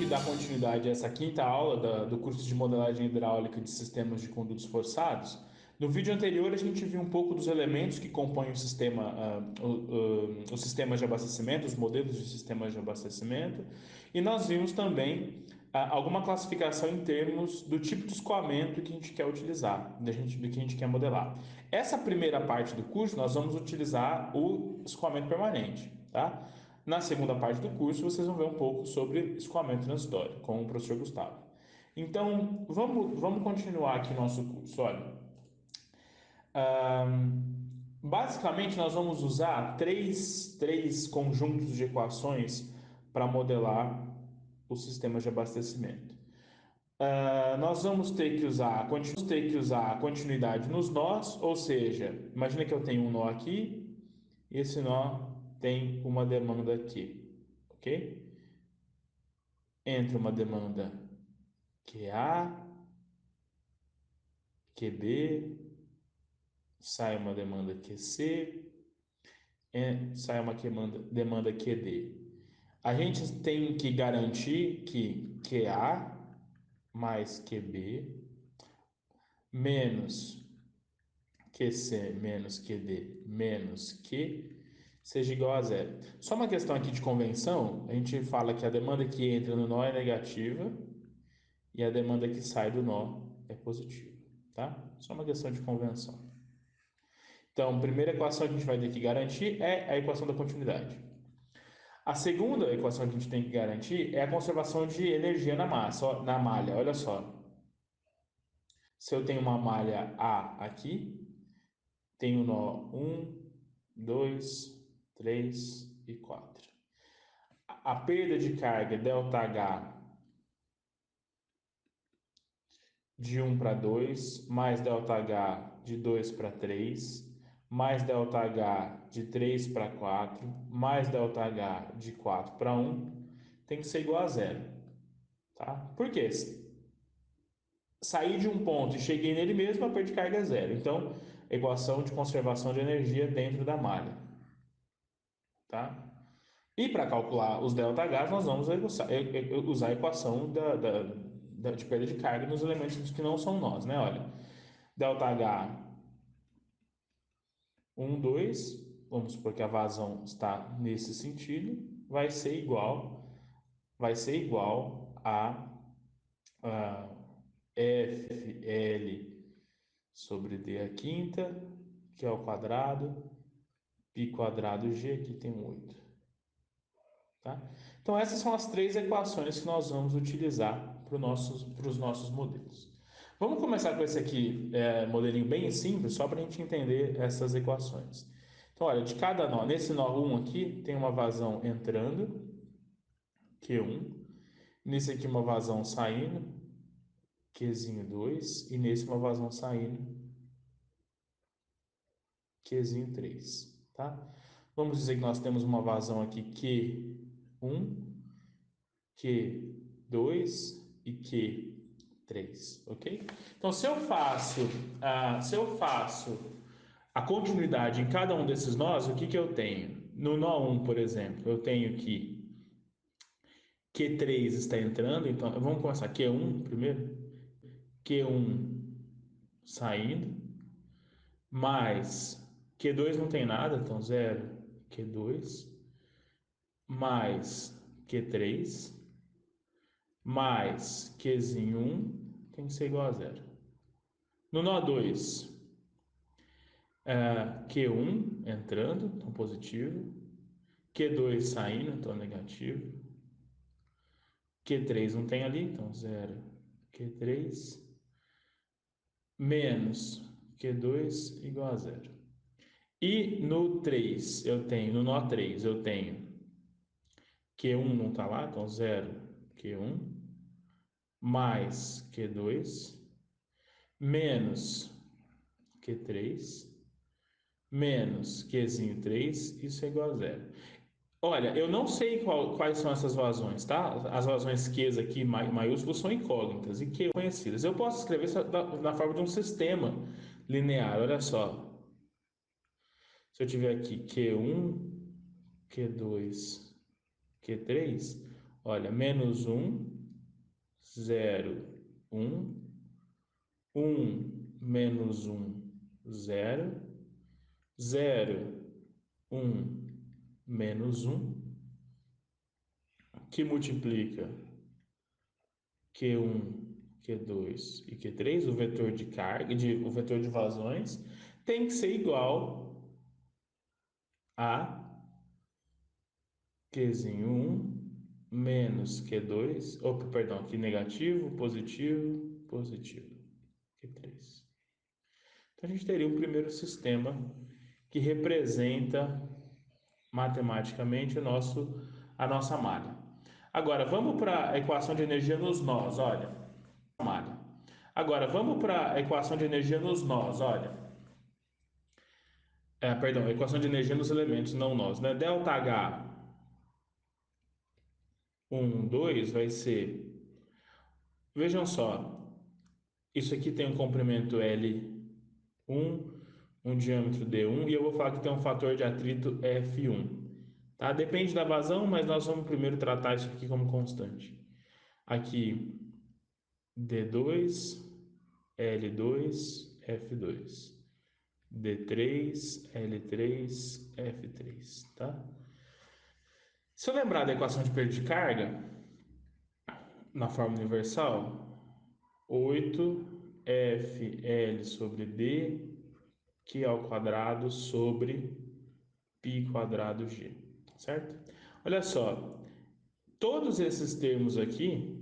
dar continuidade a essa quinta aula do curso de modelagem hidráulica de sistemas de condutos forçados. No vídeo anterior, a gente viu um pouco dos elementos que compõem o sistema, os sistemas de abastecimento, os modelos de sistemas de abastecimento, e nós vimos também alguma classificação em termos do tipo de escoamento que a gente quer utilizar, do que a gente quer modelar. Essa primeira parte do curso, nós vamos utilizar o escoamento permanente, tá? Na segunda parte do curso, vocês vão ver um pouco sobre escoamento transitório com o professor Gustavo. Então, vamos continuar aqui nosso curso. Olha, basicamente, nós vamos usar três conjuntos de equações para modelar o sistema de abastecimento. Nós vamos ter que usar a continuidade nos nós, ou seja, imagina que eu tenho um nó aqui e esse nó tem uma demanda aqui, ok? Entra uma demanda QA, QB, sai uma demanda QC, sai uma demanda QD. A gente tem que garantir que QA mais QB menos QC menos QD menos Q seja igual a zero. Só uma questão aqui de convenção, a gente fala que a demanda que entra no nó é negativa e a demanda que sai do nó é positiva, tá? Só uma questão de convenção. Então, a primeira equação que a gente vai ter que garantir é a equação da continuidade. A segunda equação que a gente tem que garantir é a conservação de energia na massa, na malha. Olha só, se eu tenho uma malha A aqui, tenho nó 1, 2, 3 e 4. A perda de carga ΔH de 1 para 2, mais ΔH de 2 para 3, mais ΔH de 3 para 4, mais ΔH de 4 para 1, tem que ser igual a zero. Tá? Por quê? Saí de um ponto e cheguei nele mesmo, a perda de carga é zero. Então, equação de conservação de energia dentro da malha. Tá? E para calcular os ΔH, nós vamos usar a equação de perda de carga nos elementos que não são nós, né? Olha, ΔH 1, 2, vamos supor que a vazão está nesse sentido, vai ser igual a FL sobre D a quinta, que é o quadrado, π quadrado G, aqui tem um 8. Tá? Então, essas são as três equações que nós vamos utilizar para os nossos modelos. Vamos começar com esse aqui, modelinho bem simples, só para a gente entender essas equações. Então, olha, de cada nó, nesse nó 1 aqui, tem uma vazão entrando, Q1. Nesse aqui, uma vazão saindo, Qzinho 2. E nesse, uma vazão saindo, Qzinho 3. Tá? Vamos dizer que nós temos uma vazão aqui Q1, Q2 e Q3, ok? Então, se eu faço a continuidade em cada um desses nós, o que que eu tenho? No nó 1, por exemplo, eu tenho que Q3 está entrando, então vamos começar Q1 primeiro. Q1 saindo, mais Q2 não tem nada, então zero. Q2 mais Q3 mais Qzinho 1 tem que ser igual a zero. No nó 2, Q1 entrando, então positivo. Q2 saindo, então negativo. Q3 não tem ali, então zero. Q3 menos Q2 igual a zero. E no nó 3, eu tenho Q1 não está lá, então zero Q1 mais Q2 menos Q3 menos Qzinho 3, isso é igual a zero. Olha, eu não sei quais são essas vazões, tá? As vazões Qs aqui maiúsculas são incógnitas e Q conhecidas. Eu posso escrever isso na forma de um sistema linear, olha só. Se eu tiver aqui Q1, Q2, Q3, olha, menos 1, 0, 1, 1 menos 1, 0, 0, 1 menos 1, que multiplica Q1, Q2 e Q3, o vetor de carga, o vetor de vazões, tem que ser igual a Qzinho 1 menos Q2, ou perdão, Q negativo, positivo, positivo, Q3. Então a gente teria um primeiro sistema que representa matematicamente a nossa malha. Agora vamos para a equação de energia nos nós, olha. Malha. Agora vamos para a equação de energia nos nós, olha. Perdão, a equação de energia nos elementos, não nós, né? Delta H 1, 2 vai ser. Vejam só, isso aqui tem um comprimento L1, um diâmetro D1 e eu vou falar que tem um fator de atrito F1. Tá? Depende da vazão, mas nós vamos primeiro tratar isso aqui como constante. Aqui D2, L2, F2. D3, L3, F3, tá? Se eu lembrar da equação de perda de carga, na forma universal, 8 FL sobre D, Q ao quadrado sobre π quadrado G, certo? Olha só, todos esses termos aqui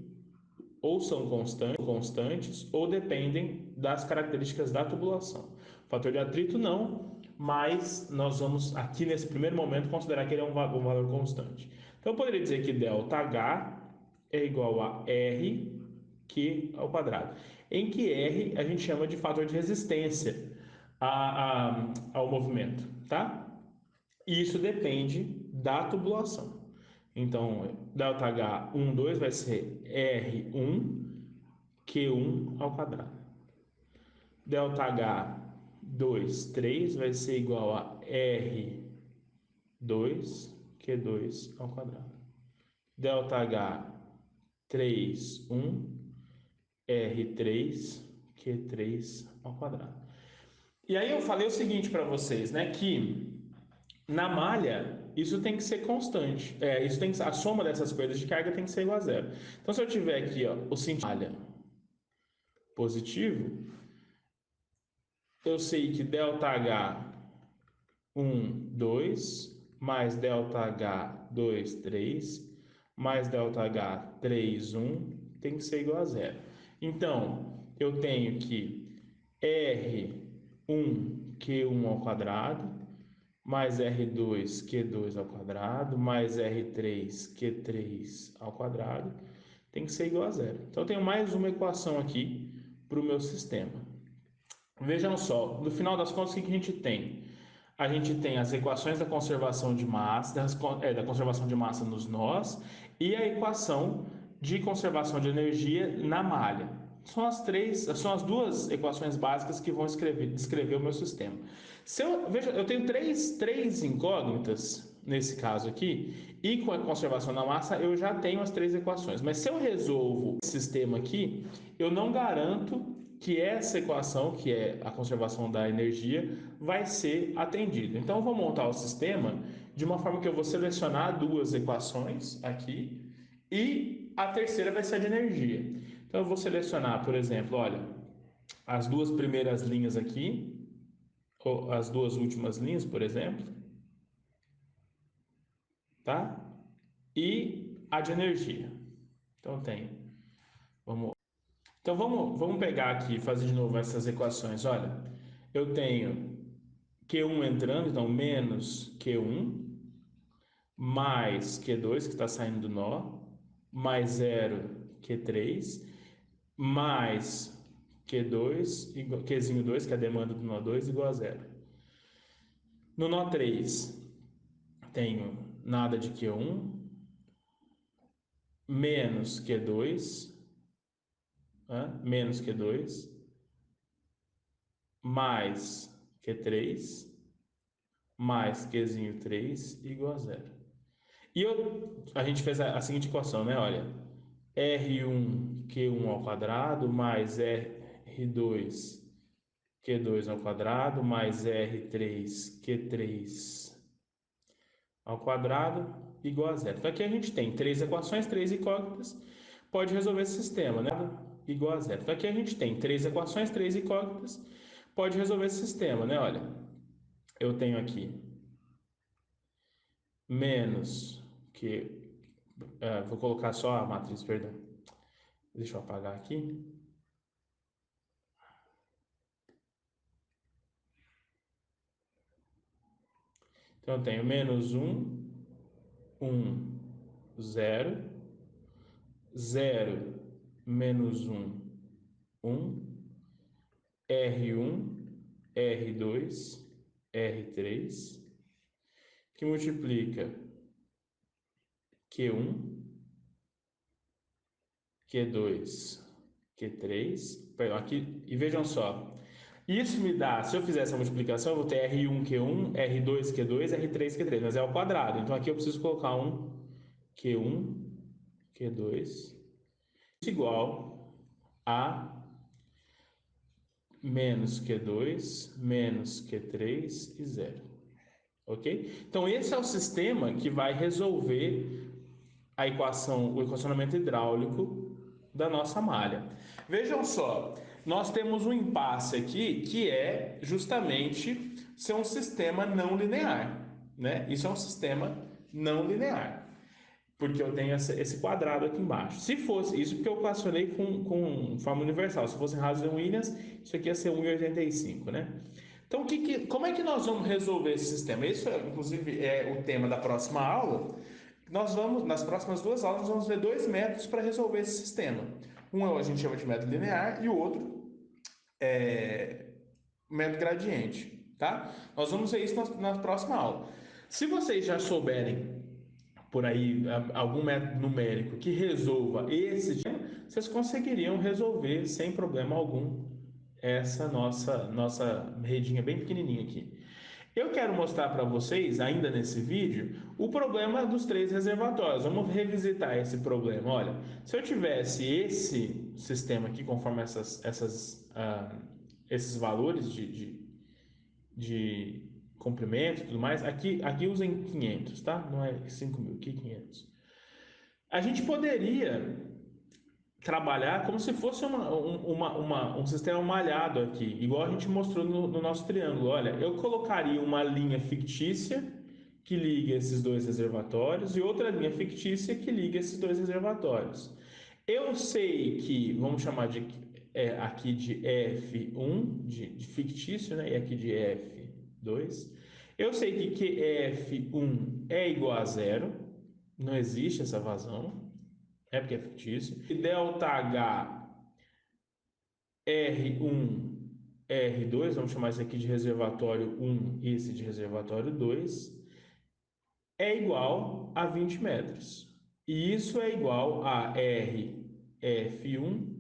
ou são constantes ou dependem das características da tubulação. O fator de atrito não, mas nós vamos aqui nesse primeiro momento considerar que ele é um valor constante. Então eu poderia dizer que ΔH é igual a R Q ao quadrado, em que R a gente chama de fator de resistência ao movimento, tá? E isso depende da tubulação. Então, ΔH 1, 2 vai ser R1 Q1 ao quadrado. ΔH 2, 3 vai ser igual a R2 Q2 ao quadrado. ΔH 3, 1 R3 Q3 ao quadrado. E aí eu falei o seguinte para vocês, né, que na malha, isso tem que ser constante. A soma dessas perdas de carga tem que ser igual a zero. Então, se eu tiver aqui, ó, o sentido malha positivo, eu sei que ΔH 1, 2, mais ΔH 2, 3, mais ΔH 3, 1, tem que ser igual a zero. Então, eu tenho que R1 Q1 ao quadrado mais R2 Q2 ao quadrado, mais R3 Q3 ao quadrado, tem que ser igual a zero. Então, eu tenho mais uma equação aqui para o meu sistema. Vejam só, no final das contas, o que a gente tem? A gente tem as equações da conservação de massa, da conservação de massa nos nós, e a equação de conservação de energia na malha. São as duas equações básicas que vão descrever o meu sistema. Veja, eu tenho três incógnitas nesse caso aqui, e com a conservação da massa eu já tenho as três equações. Mas se eu resolvo esse sistema aqui, eu não garanto que essa equação, que é a conservação da energia, vai ser atendida. Então eu vou montar o sistema de uma forma que eu vou selecionar duas equações aqui e a terceira vai ser a de energia. Então eu vou selecionar, por exemplo, olha, as duas primeiras linhas aqui, ou as duas últimas linhas, por exemplo, tá? E a de energia. Então tem. Vamos. Então vamos pegar aqui, fazer de novo essas equações. Olha, eu tenho Q1 entrando, então menos Q1, mais Q2, que está saindo do nó, mais 0 Q3, mais Q2, Qzinho 2, que é a demanda do nó 2, igual a zero. No nó 3, tenho nada de Q1, menos Q2, menos Q2, mais Q3, mais Qzinho 3, igual a zero. E a gente fez a seguinte equação, né? Olha, R1 Q1 ao quadrado mais R2 Q2 ao quadrado mais R3 Q3 ao quadrado igual a zero. Então aqui a gente tem três equações, três incógnitas, pode resolver esse sistema, né? Igual a zero. Então aqui a gente tem três equações, três incógnitas, pode resolver esse sistema, né? Olha, eu tenho aqui menos que... vou colocar só a matriz, perdão. Deixa eu apagar aqui. Então eu tenho menos 1, 0, 0, menos 1, R1, R2, R3, que multiplica Q1, Q2, Q3, perdão, aqui, e vejam só, isso me dá, se eu fizer essa multiplicação, eu vou ter R1, Q1, R2, Q2, R3, Q3, mas é ao quadrado, então aqui eu preciso colocar um Q1, Q2, igual a menos Q2, menos Q3 e zero. Ok? Então, esse é o sistema que vai resolver a equação, o equacionamento hidráulico da nossa malha. Vejam só, nós temos um impasse aqui que é justamente ser um sistema não linear, né? Isso é um sistema não linear porque eu tenho esse quadrado aqui embaixo. Se fosse isso, porque eu equacionei com forma universal. Se fosse Rasen-Williams, isso aqui ia ser 1,85, né? Então, como é que nós vamos resolver esse sistema? Isso, inclusive, é o tema da próxima aula. Nós vamos, nas próximas duas aulas, nós vamos ver dois métodos para resolver esse sistema. Um a gente chama de método linear e o outro é método gradiente, tá? Nós vamos ver isso na próxima aula. Se vocês já souberem por aí algum método numérico que resolva esse tema, vocês conseguiriam resolver sem problema algum essa nossa redinha bem pequenininha aqui. Eu quero mostrar para vocês, ainda nesse vídeo, o problema dos três reservatórios. Vamos revisitar esse problema. Olha, se eu tivesse esse sistema aqui, conforme esses valores de comprimento e tudo mais, aqui usem 500, tá? Não é 5.000, aqui 500. A gente poderia trabalhar como se fosse um sistema malhado aqui, igual a gente mostrou no nosso triângulo. Olha, eu colocaria uma linha fictícia que liga esses dois reservatórios e outra linha fictícia que liga esses dois reservatórios. Eu sei que, vamos chamar aqui de F1, de fictício, né? E aqui de F2. Eu sei que F1 é igual a zero, não existe essa vazão, é porque é fictício. E delta H R1, R2, vamos chamar isso aqui de reservatório 1 e esse de reservatório 2, é igual a 20 metros. E isso é igual a RF1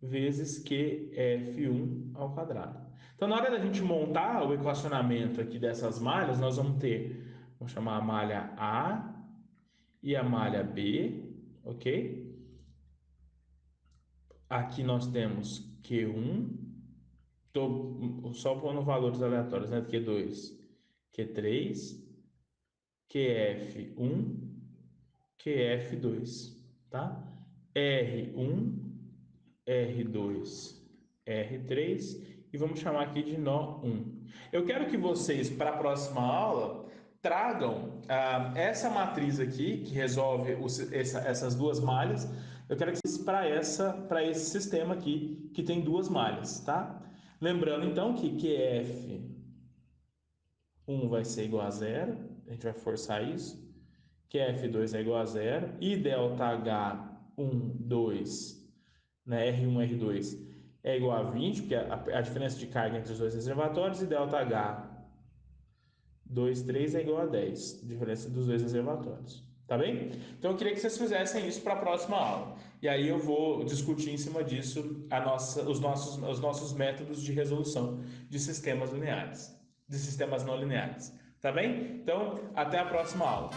vezes QF1 ao quadrado. Então, na hora da gente montar o equacionamento aqui dessas malhas, nós vamos chamar a malha A e a malha B, ok? Aqui nós temos Q1, estou só pondo valores aleatórios, né? Q2, Q3, QF1, QF2, tá? R1, R2, R3 e vamos chamar aqui de nó 1. Eu quero que vocês, para a próxima aula, tragam essa matriz aqui, que resolve essas duas malhas, eu quero que vocês para esse sistema aqui, que tem duas malhas, tá? Lembrando então que QF1 vai ser igual a zero, a gente vai forçar isso, QF2 é igual a zero, e delta H1, 2, né, R1, R2 é igual a 20, porque a diferença de carga entre os dois reservatórios, e delta H 2, 3 é igual a 10, diferença dos dois reservatórios. Tá bem? Então eu queria que vocês fizessem isso para a próxima aula. E aí eu vou discutir em cima disso os nossos métodos de resolução de sistemas lineares, de sistemas não lineares. Tá bem? Então, até a próxima aula.